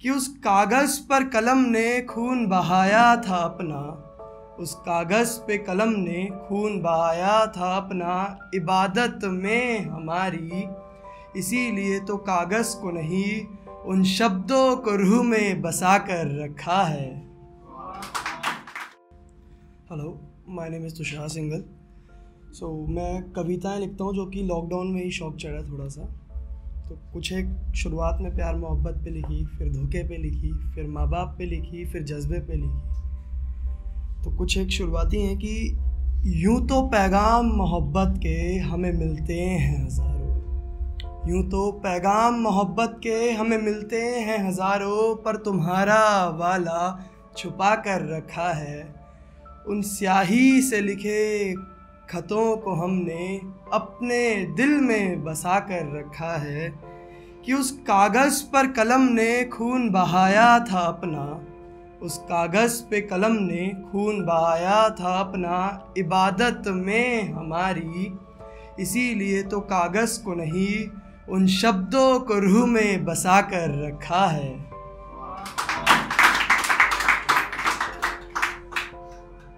कि उस कागज़ पर कलम ने खून बहाया था अपना, उस कागज़ पे कलम ने खून बहाया था अपना, इबादत में हमारी, इसीलिए तो कागज़ को नहीं उन शब्दों को रूह में बसा कर रखा है। Hello, my name is Tushar Singhal. मैं कविताएं लिखता हूँ जो कि लॉकडाउन में ही शौक चढ़ा थोड़ा सा। तो कुछ एक शुरुआत में प्यार मोहब्बत पे लिखी, फिर धोखे पे लिखी, फिर माँ बाप पे लिखी, फिर जज्बे पे लिखी। तो कुछ एक शुरुआती हैं कि यूँ तो पैगाम मोहब्बत के हमें मिलते हैं हज़ारों, यूँ तो पैगाम मोहब्बत के हमें मिलते हैं हज़ारों, पर तुम्हारा वाला छुपा कर रखा है। उन स्याही से लिखे खतों को हमने अपने दिल में बसा कर रखा है कि उस कागज़ पर कलम ने खून बहाया था अपना, उस कागज़ पे कलम ने खून बहाया था अपना, इबादत में हमारी, इसीलिए तो कागज़ को नहीं उन शब्दों को रूह में बसा कर रखा है।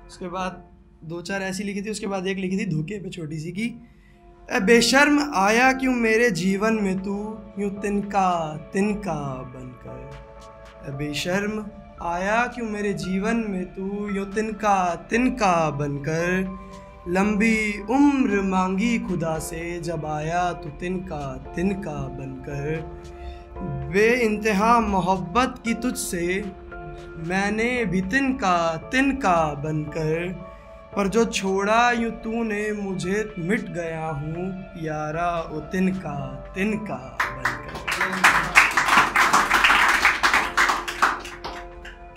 उसके बाद दो चार ऐसी लिखी थी। उसके बाद एक लिखी थी धोखे पे छोटी सी कि ए बेशर्म आया क्यों मेरे जीवन में तू यूँ तिनका तिनका बनकर, ए बेशर्म आया क्यों मेरे जीवन में तू यूँ तिनका तिनका बनकर, लंबी उम्र मांगी खुदा से जब आया तो तिनका तिनका बनकर, बेइंतहा मोहब्बत की तुझसे मैंने भी तिनका तिनका बनकर, पर जो छोड़ा यूँ तूने मुझे मिट गया हूँ यारा ओ तिनका तिनका बनकर।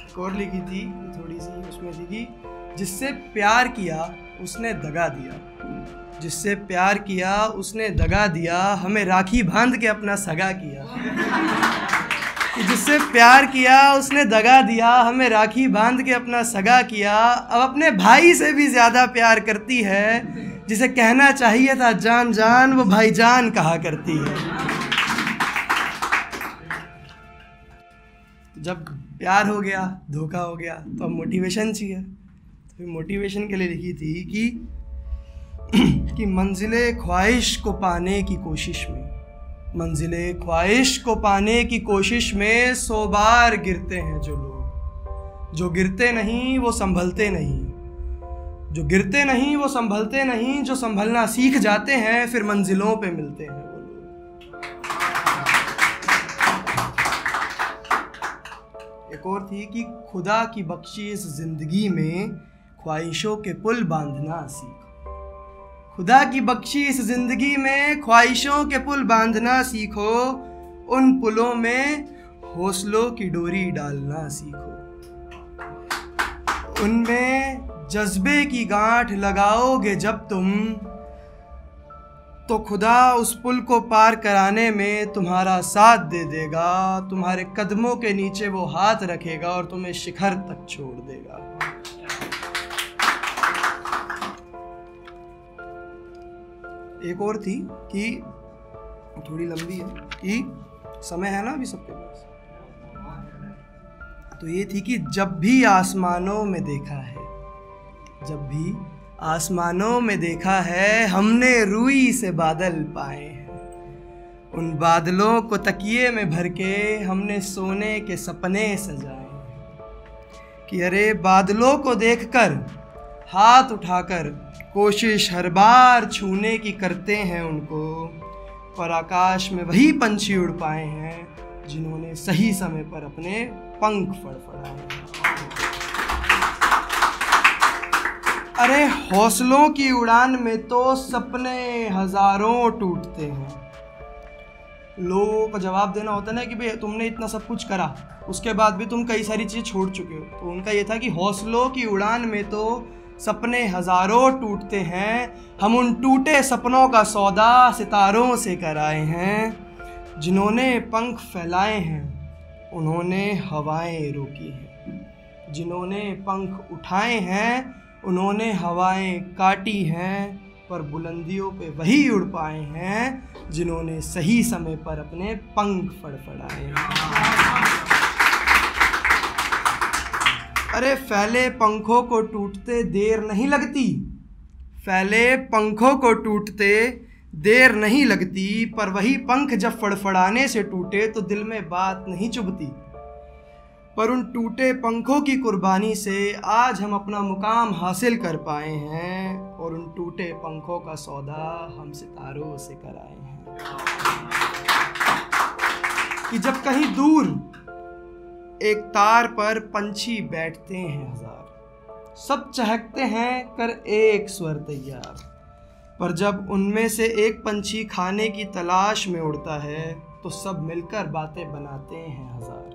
एक और लिखी थी थोड़ी सी, उसमें थी कि जिससे प्यार किया उसने दगा दिया, जिससे प्यार किया उसने दगा दिया, हमें राखी बांध के अपना सगा किया। जिससे प्यार किया उसने दगा दिया, हमें राखी बांध के अपना सगा किया, अब अपने भाई से भी ज़्यादा प्यार करती है, जिसे कहना चाहिए था जान जान वो भाईजान कहा करती है। जब प्यार हो गया, धोखा हो गया, तो अब मोटिवेशन चाहिए। तो फिर मोटिवेशन के लिए लिखी थी कि मंजिले ख्वाहिश को पाने की कोशिश में, मंजिले ख्वाहिश को पाने की कोशिश में 100 बार गिरते हैं जो लोग, जो गिरते नहीं वो संभलते नहीं, जो गिरते नहीं वो संभलते नहीं, जो संभलना सीख जाते हैं फिर मंजिलों पे मिलते हैं वो लोग। एक और थी कि खुदा की बख्शी इस जिंदगी में ख्वाहिशों के पुल बांधना सीखो, खुदा की बख्शी इस जिंदगी में ख्वाहिशों के पुल बांधना सीखो, उन पुलों में हौसलों की डोरी डालना सीखो, उनमें जज्बे की गांठ लगाओगे जब तुम, तो खुदा उस पुल को पार कराने में तुम्हारा साथ दे देगा, तुम्हारे कदमों के नीचे वो हाथ रखेगा और तुम्हें शिखर तक छोड़ देगा। एक और थी कि थोड़ी लंबी है कि समय है ना अभी सबके पास, तो ये थी कि जब भी आसमानों में देखा है, जब भी आसमानों में देखा है, हमने रूई से बादल पाए हैं, उन बादलों को तकिए में भर के हमने सोने के सपने सजाए हैं, कि अरे बादलों को देखकर हाथ उठाकर कोशिश हर बार छूने की करते हैं उनको, पर आकाश में वही पंछी उड़ पाए हैं जिन्होंने सही समय पर अपने पंख फड़फड़ाए हैं। अरे हौसलों की उड़ान में तो सपने हजारों टूटते हैं। लोगों को जवाब देना होता है ना कि भाई तुमने इतना सब कुछ करा, उसके बाद भी तुम कई सारी चीज़ें छोड़ चुके हो। तो उनका ये था कि हौसलों की उड़ान में तो सपने हजारों टूटते हैं, हम उन टूटे सपनों का सौदा सितारों से कराए हैं। जिन्होंने पंख फैलाए हैं उन्होंने हवाएं रोकी हैं, जिन्होंने पंख उठाए हैं उन्होंने हवाएं काटी हैं, पर बुलंदियों पे वही उड़ पाए हैं जिन्होंने सही समय पर अपने पंख फड़फड़ाए हैं। अरे फैले पंखों को टूटते देर नहीं लगती, फैले पंखों को टूटते देर नहीं लगती, पर वही पंख जब फड़फड़ाने से टूटे तो दिल में बात नहीं चुभती। पर उन टूटे पंखों की कुर्बानी से आज हम अपना मुकाम हासिल कर पाए हैं, और उन टूटे पंखों का सौदा हम सितारों से कराए हैं। कि जब कहीं दूर एक तार पर पंछी बैठते हैं हजार, सब चहकते हैं कर एक स्वर तैयार, पर जब उनमें से एक पंछी खाने की तलाश में उड़ता है तो सब मिलकर बातें बनाते हैं हजार।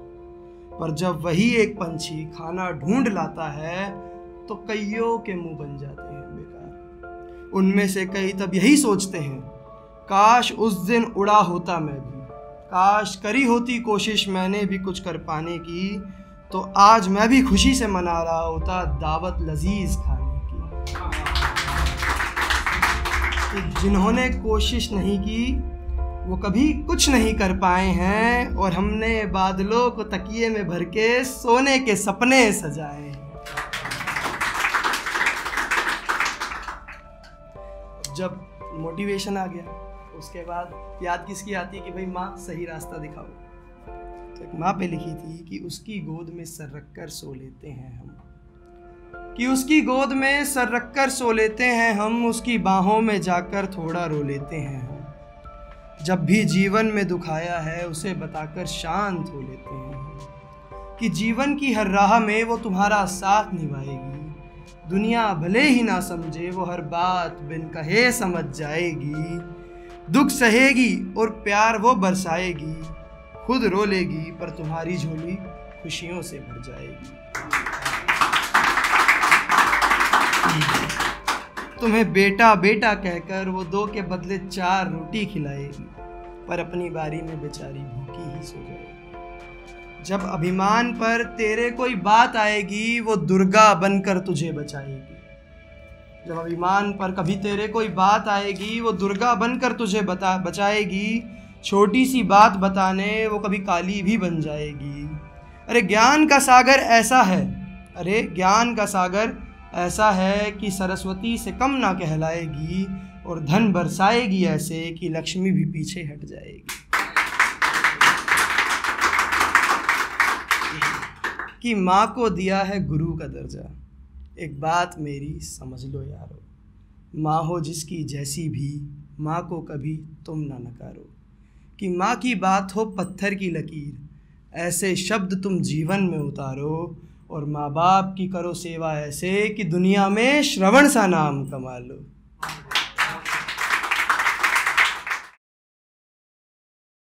पर जब वही एक पंछी खाना ढूंढ लाता है तो कईयों के मुंह बन जाते हैं बेकार। उनमें से कई तब यही सोचते हैं, काश उस दिन उड़ा होता मैं भी, काश करी होती कोशिश मैंने भी कुछ कर पाने की, तो आज मैं भी खुशी से मना रहा होता दावत लजीज खाने की। जिन्होंने कोशिश नहीं की वो कभी कुछ नहीं कर पाए हैं, और हमने बादलों को तकिए में भर के सोने के सपने सजाए हैं। जब मोटिवेशन आ गया उसके बाद याद किसकी आती है कि भाई माँ सही रास्ता दिखाओ। तो एक माँ पे लिखी थी कि उसकी गोद में सर रखकर सो लेते हैं हम, कि उसकी गोद में सर रखकर सो लेते हैं हम, उसकी बाहों में जाकर थोड़ा रो लेते हैं हम। जब भी जीवन में दुख आया है उसे बताकर शांत हो लेते हैं, कि जीवन की हर राह में वो तुम्हारा साथ निभाएगी। दुनिया भले ही ना समझे वो हर बात बिन कहे समझ जाएगी। दुख सहेगी और प्यार वो बरसाएगी, खुद रो लेगी पर तुम्हारी झोली खुशियों से भर जाएगी। तुम्हें बेटा बेटा कहकर वो 2 के बदले 4 रोटी खिलाएगी, पर अपनी बारी में बेचारी भूखी ही सो जाएगी। जब अभिमान पर तेरे कोई बात आएगी वो दुर्गा बनकर तुझे बचाएगी। जब अभिमान पर कभी तेरे कोई बात आएगी वो दुर्गा बनकर तुझे बचाएगी। छोटी सी बात बताने वो कभी काली भी बन जाएगी। अरे ज्ञान का सागर ऐसा है, अरे ज्ञान का सागर ऐसा है कि सरस्वती से कम ना कहलाएगी, और धन बरसाएगी ऐसे कि लक्ष्मी भी पीछे हट जाएगी। कि माँ को दिया है गुरु का दर्जा, एक बात मेरी समझ लो यारो। माँ हो जिसकी जैसी भी, माँ को कभी तुम ना नकारो। कि माँ की बात हो पत्थर की लकीर, ऐसे शब्द तुम जीवन में उतारो। और माँ बाप की करो सेवा ऐसे कि दुनिया में श्रवण सा नाम कमा लो।